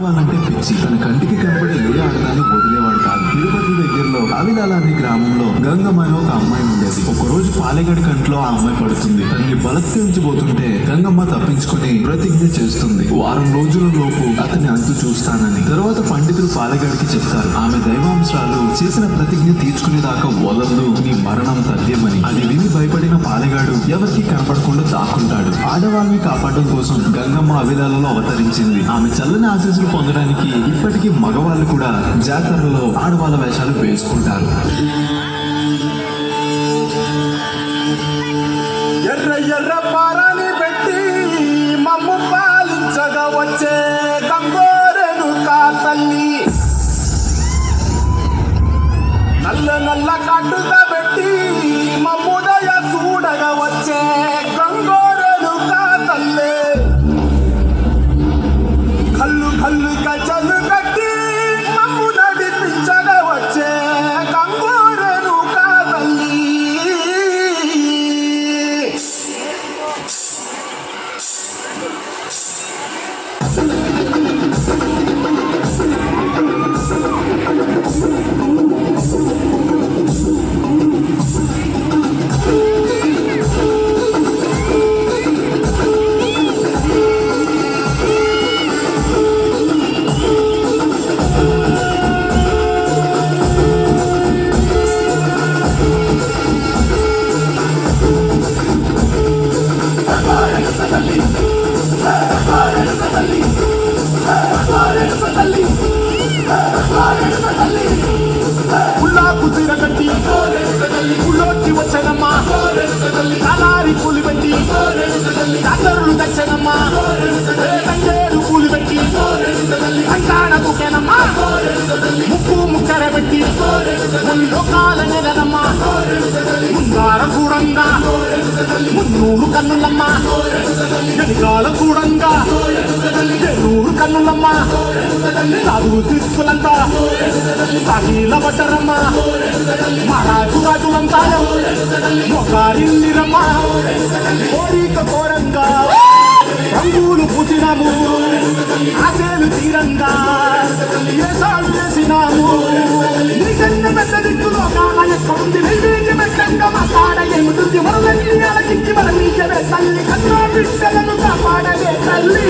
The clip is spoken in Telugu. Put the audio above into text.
వాళ్ళంటే పిచ్చి. తన కంటికి కనబడే ఏ ఆడదాన్ని వదిలేవాడు కాదు. తిరుపతి దగ్గరలో అవిలాల అనే గ్రామంలో గంగమ్మ అనే ఒక అమ్మాయి ఉండేది. ఒక రోజు పాలెగడి కంట్లో ఆ అమ్మాయి పడుతుంది. తనని బలత్కరించబోతుంటే గంగమ్మ తప్పించుకుని ప్రతిజ్ఞ చేస్తుంది. వారం రోజుల లోపు అతన్ని అంతు చూస్తానని. తర్వాత పండితులు పాలెగడికి చెప్తారు, ఆమె దైవాంశాలు చేసిన ప్రతిజ్ఞ తీర్చుకునేదాకా వదలదు, నీ మరణం తథ్యమని. అది విని భయపడిన పాలెగాడు ఎవరికి కనపడకుండా దాక్కుంటాడు. ఆడవాళ్ళని కాపాడడం కోసం గంగమ్మ అవిలాలలో అవతరించింది. ఆమె చల్లని ఆశీస్సులు పొందడానికి ఇప్పటికీ మగవాళ్ళు కూడా జాతరలో ఆడవాళ్ళ వేషాలు వేసుకుంటారు. ఎర్ర ఎర్ర పారాని పెట్టి మమ్ము పాలించగా వచ్చే గంగోరెను కా తల్లి, నల్ల నల్ల కట్టుగా పెట్టి మమ్ముదయ చూడగా వచ్చే గంగోరెను కా తల్లి, కళ్ళు కళ్ళు గజలు కట్టి మమ్ము నడిపించగా వచ్చే గంగోరెను కా తల్లి. ఉల్లాకు సీర కట్టి ఉల్లోకి వచ్చనమ్మా, తలారి పూలు పెట్టి డాక్టర్లు తెచ్చనమ్మా, తంగేరు పూలు పెట్టి అంటాడ దుకేనమ్మా, ముక్కు ముక్కర పెట్టి లోకాల నెలనమ్మా, ముందార చూడంగా మున్నూరు కన్నులమ్మా, వెనుకాల చూడంగా ఎన్నూరు కన్నులమ్మా, సాధువు శిష్యులంతా సాగిల పడ్డరమ్మా, మహారాజు రాజులంతా మొగారిల్లిరమ్మా, కోరిక కోరంగా రంగులు పూసినాము, ఆశలు తీరంగా ఏసాలు చేసినాము, నీ కన్ను మెత్త దిక్కులో కాల ఎక్కడుంది, వెయ్యి మెత్తంగా మా కాడ ఏముంటుంది, మనల్ని అలకించి మరణించవే తల్లి, కన్నా బిడ్డలను కాపాడవే తల్లి.